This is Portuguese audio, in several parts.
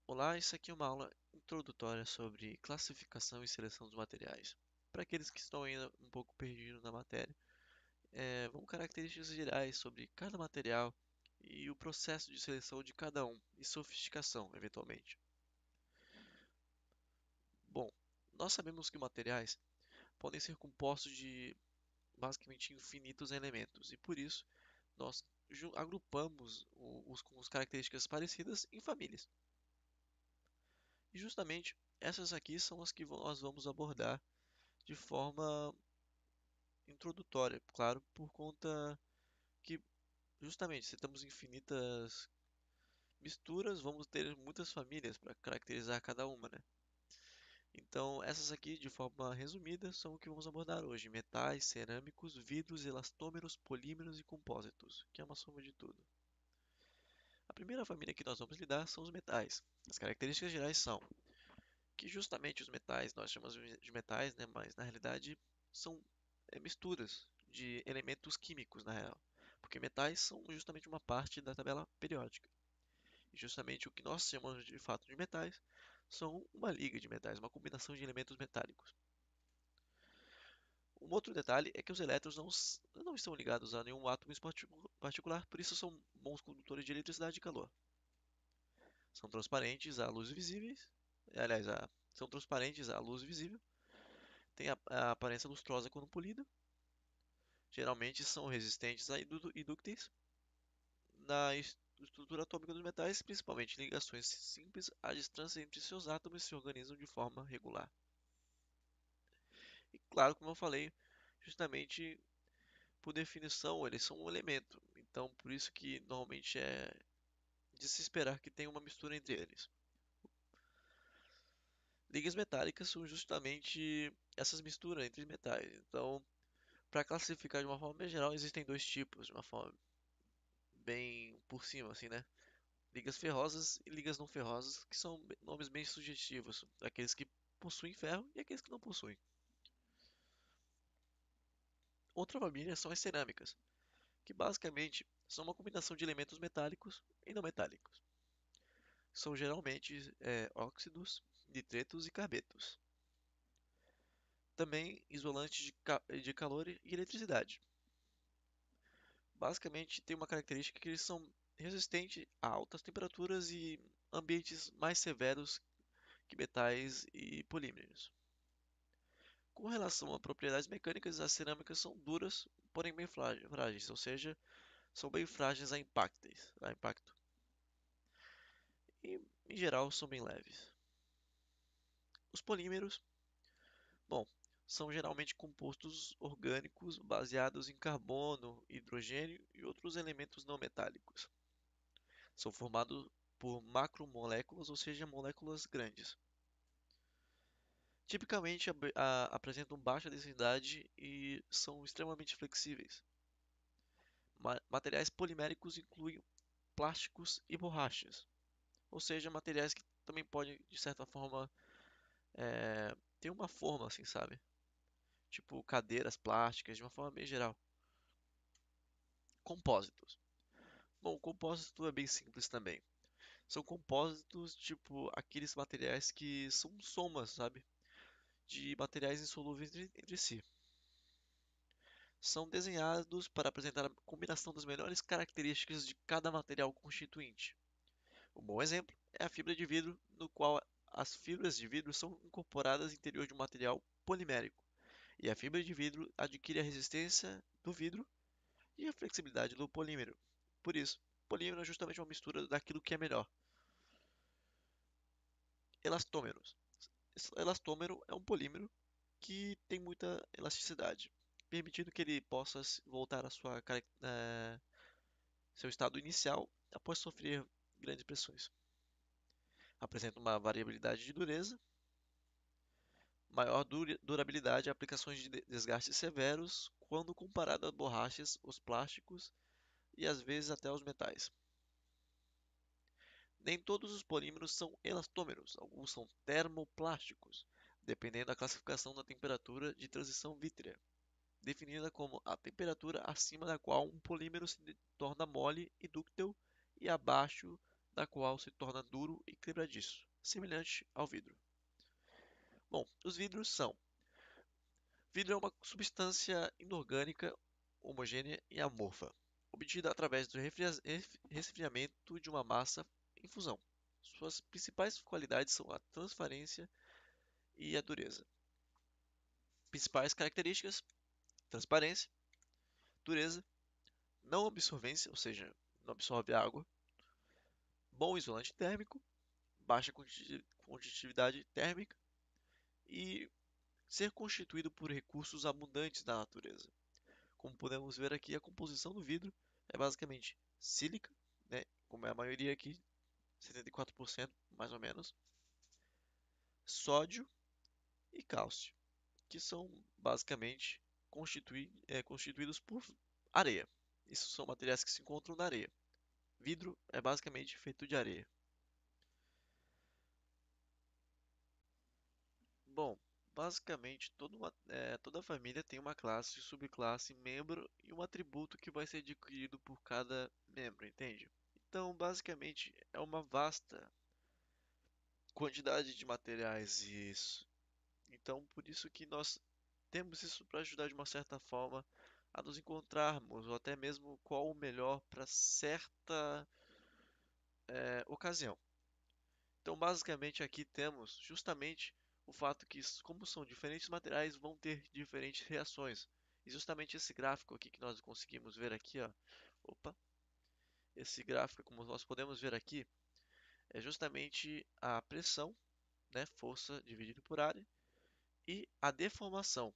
Olá, isso aqui é uma aula introdutória sobre classificação e seleção dos materiais. Para aqueles que estão ainda um pouco perdidos na matéria, vamos características gerais sobre cada material e o processo de seleção de cada um e sofisticação, eventualmente. Bom, nós sabemos que materiais podem ser compostos de basicamente infinitos elementos e por isso nós agrupamos os com as características parecidas em famílias. E justamente essas aqui são as que nós vamos abordar de forma introdutória, claro, por conta que justamente se temos infinitas misturas, vamos ter muitas famílias para caracterizar cada uma, né? Então, essas aqui, de forma resumida, são o que vamos abordar hoje: metais, cerâmicos, vidros, elastômeros, polímeros e compósitos, que é uma soma de tudo. A primeira família que nós vamos lidar são os metais. As características gerais são que justamente os metais, nós chamamos de metais, né? Mas na realidade são misturas de elementos químicos, na real. Porque metais são justamente uma parte da tabela periódica. E justamente o que nós chamamos de fato de metais são uma liga de metais, uma combinação de elementos metálicos. Um outro detalhe é que os elétrons não estão ligados a nenhum átomo particular, por isso são bons condutores de eletricidade e calor. São transparentes à luz visíveis, aliás, são transparentes à luz visível, têm a aparência lustrosa quando polida, geralmente são resistentes a indúcteis. Na estrutura atômica dos metais, principalmente ligações simples, a distância entre seus átomos se organizam de forma regular. E claro, como eu falei, justamente por definição, eles são um elemento. Então, por isso que normalmente é de se esperar que tenha uma mistura entre eles. Ligas metálicas são justamente essas misturas entre metais. Então, para classificar de uma forma bem geral, existem dois tipos, de uma forma bem por cima, assim, né? Ligas ferrosas e ligas não ferrosas, que são nomes bem sugestivos, aqueles que possuem ferro e aqueles que não possuem. Outra família são as cerâmicas, que basicamente são uma combinação de elementos metálicos e não metálicos. São geralmente óxidos, nitretos e carbetos. Também isolantes de calor e eletricidade. Basicamente tem uma característica que eles são resistentes a altas temperaturas e ambientes mais severos que metais e polímeros. Com relação a propriedades mecânicas, as cerâmicas são duras, porém bem frágeis, ou seja, são bem frágeis a impacto. E, em geral, são bem leves. Os polímeros, bom, são geralmente compostos orgânicos baseados em carbono, hidrogênio e outros elementos não metálicos. São formados por macromoléculas, ou seja, moléculas grandes. Tipicamente apresentam baixa densidade e são extremamente flexíveis. Materiais poliméricos incluem plásticos e borrachas, ou seja, materiais que também podem, de certa forma, ter uma forma, assim, sabe? Tipo cadeiras plásticas, de uma forma bem geral. Compósitos. Bom, o compósito é bem simples também. São compósitos, tipo, aqueles materiais que são somas, sabe? De materiais insolúveis entre si. São desenhados para apresentar a combinação das melhores características de cada material constituinte. Um bom exemplo é a fibra de vidro, no qual as fibras de vidro são incorporadas no interior de um material polimérico, e a fibra de vidro adquire a resistência do vidro e a flexibilidade do polímero. Por isso, polímero é justamente uma mistura daquilo que é melhor. Elastômeros. Elastômero é um polímero que tem muita elasticidade, permitindo que ele possa voltar seu estado inicial após sofrer grandes pressões. Apresenta uma variabilidade de dureza, maior durabilidade e aplicações de desgastes severos quando comparado a borrachas, os plásticos e às vezes até os metais. Nem todos os polímeros são elastômeros, alguns são termoplásticos, dependendo da classificação da temperatura de transição vítrea, definida como a temperatura acima da qual um polímero se torna mole e dúctil e abaixo da qual se torna duro e quebradiço, semelhante ao vidro. Bom, os vidros são: vidro é uma substância inorgânica, homogênea e amorfa, obtida através do resfriamento de uma massa em fusão. Suas principais qualidades são a transparência e a dureza. Principais características: transparência, dureza, não absorvência, ou seja, não absorve água, bom isolante térmico, baixa condutividade térmica e ser constituído por recursos abundantes da natureza. Como podemos ver aqui, a composição do vidro é basicamente sílica, né, como é a maioria aqui, 74% mais ou menos, sódio e cálcio, que são basicamente constituídos por areia. Isso são materiais que se encontram na areia. Vidro é basicamente feito de areia. Bom, basicamente toda família tem uma classe, subclasse, membro e um atributo que vai ser adquirido por cada membro, entende? Então, basicamente, é uma vasta quantidade de materiais e isso. Então, por isso que nós temos isso para ajudar de uma certa forma a nos encontrarmos, ou até mesmo qual o melhor para certa ocasião. Então, basicamente, aqui temos justamente o fato que, como são diferentes materiais, vão ter diferentes reações. E justamente esse gráfico aqui que nós conseguimos ver aqui, ó, opa, esse gráfico, como nós podemos ver aqui, é justamente a pressão, né, força dividido por área, e a deformação.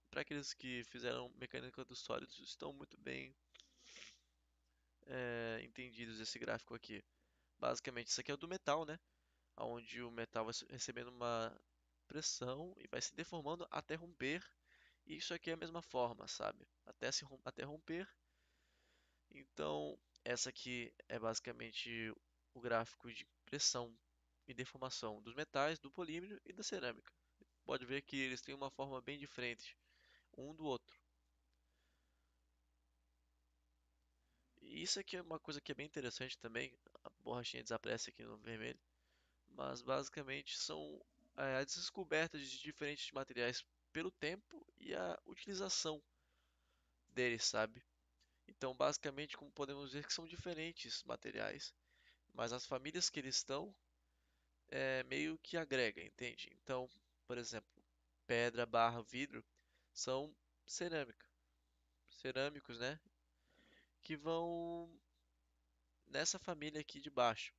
Para aqueles que fizeram mecânica dos sólidos, estão muito bem entendidos esse gráfico aqui. Basicamente, isso aqui é o do metal, né? Onde o metal vai recebendo uma pressão e vai se deformando até romper. E isso aqui é a mesma forma, sabe? Até romper. Então, essa aqui é basicamente o gráfico de pressão e deformação dos metais, do polímero e da cerâmica. Pode ver que eles têm uma forma bem diferente um do outro. E isso aqui é uma coisa que é bem interessante também. A borrachinha desaparece aqui no vermelho. Mas basicamente são as descobertas de diferentes materiais pelo tempo e a utilização deles, sabe? Então, basicamente, como podemos ver que são diferentes materiais, mas as famílias que eles estão meio que agrega, entende? Então, por exemplo, pedra, barra, vidro são cerâmica, cerâmicos, né? Que vão nessa família aqui de baixo.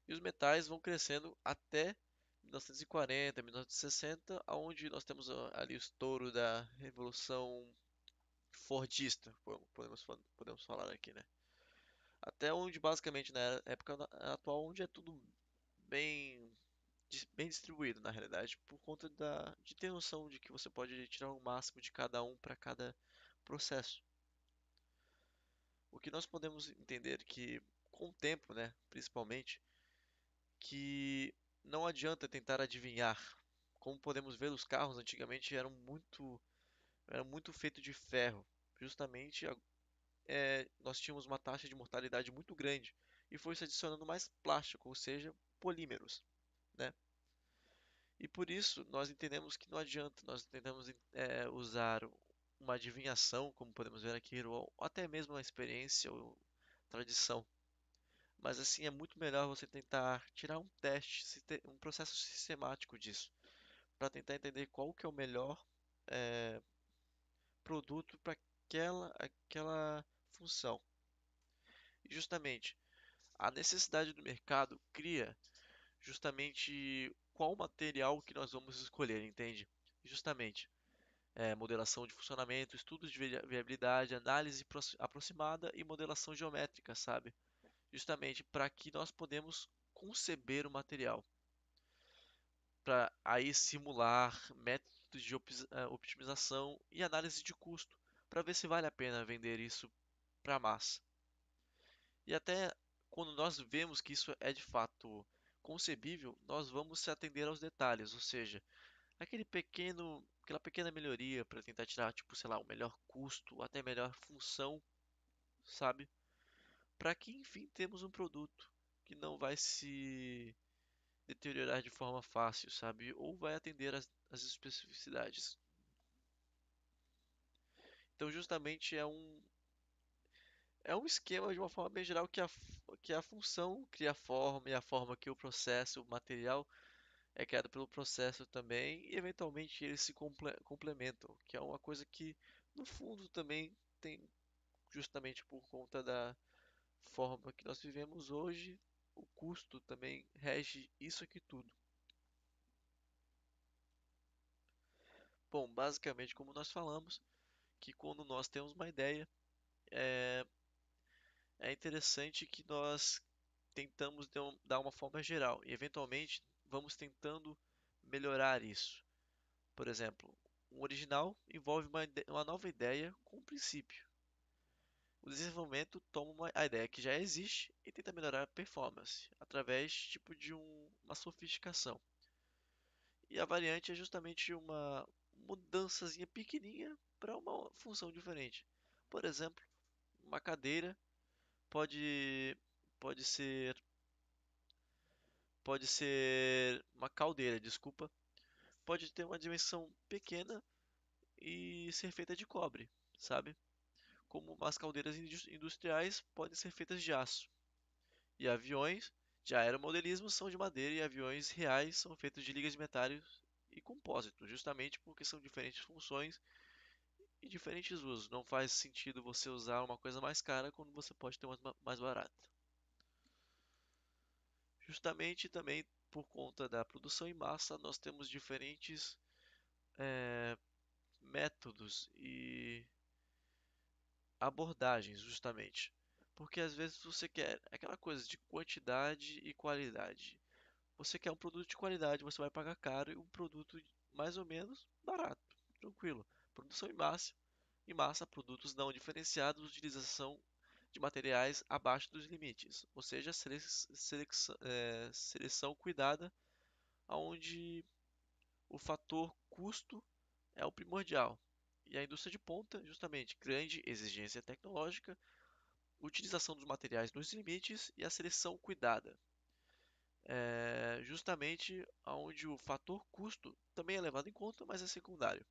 E os metais vão crescendo até 1940, 1960, onde nós temos ali o estouro da Revolução Fordista, podemos falar aqui, né? Até onde, basicamente, na época atual, onde é tudo bem, bem distribuído, na realidade, por conta de ter noção de que você pode tirar o máximo de cada um para cada processo. O que nós podemos entender que, com o tempo, né, principalmente, que não adianta tentar adivinhar. Como podemos ver, os carros antigamente eram muito feitos de ferro. Justamente nós tínhamos uma taxa de mortalidade muito grande e foi se adicionando mais plástico, ou seja, polímeros, né? E por isso nós entendemos que não adianta, nós tentamos usar uma adivinhação, como podemos ver aqui, ou até mesmo uma experiência ou tradição. Mas assim é muito melhor você tentar tirar um teste, um processo sistemático disso, para tentar entender qual que é o melhor eh, produto para aquela função. E justamente a necessidade do mercado cria justamente qual material que nós vamos escolher, entende? Justamente modelação de funcionamento, estudos de viabilidade, análise aproximada e modelação geométrica, sabe? Justamente para que nós podemos conceber o material, para aí simular métodos de optimização e análise de custo, para ver se vale a pena vender isso para massa. E até quando nós vemos que isso é de fato concebível, nós vamos se atender aos detalhes, ou seja, aquela pequena melhoria para tentar tirar, tipo, sei lá, o melhor custo, até melhor função, sabe? Para que enfim temos um produto que não vai se deteriorar de forma fácil, sabe? Ou vai atender às especificidades. Então, justamente é um esquema de uma forma bem geral que a função cria a forma e a forma que o processo, o material é criado pelo processo também, e eventualmente eles se complementam, que é uma coisa que no fundo também tem justamente por conta da forma que nós vivemos hoje, o custo também rege isso aqui tudo. Bom, basicamente, como nós falamos, que quando nós temos uma ideia, é, é interessante que nós tentamos dar uma forma geral e, eventualmente, vamos tentando melhorar isso. Por exemplo, um original envolve uma nova ideia com um princípio. O desenvolvimento toma a ideia que já existe e tenta melhorar a performance através tipo de uma sofisticação. E a variante é justamente uma mudançazinha pequenininha para uma função diferente. Por exemplo, uma cadeira pode pode ser pode ser uma caldeira, desculpa, pode ter uma dimensão pequena e ser feita de cobre, sabe? Como as caldeiras industriais podem ser feitas de aço. E aviões de aeromodelismo são de madeira e aviões reais são feitos de ligas de metais e compósito, justamente porque são diferentes funções e diferentes usos. Não faz sentido você usar uma coisa mais cara quando você pode ter uma mais barata. Justamente também por conta da produção em massa, nós temos diferentes eh, métodos e abordagens, justamente. Porque às vezes você quer aquela coisa de quantidade e qualidade. Você quer um produto de qualidade, você vai pagar caro, e um produto mais ou menos barato, tranquilo. Produção em massa, produtos não diferenciados, utilização de materiais abaixo dos limites, ou seja, seleção cuidada, onde o fator custo é o primordial. E a indústria de ponta, justamente, grande exigência tecnológica, utilização dos materiais nos limites e a seleção cuidada. É justamente onde o fator custo também é levado em conta, mas é secundário.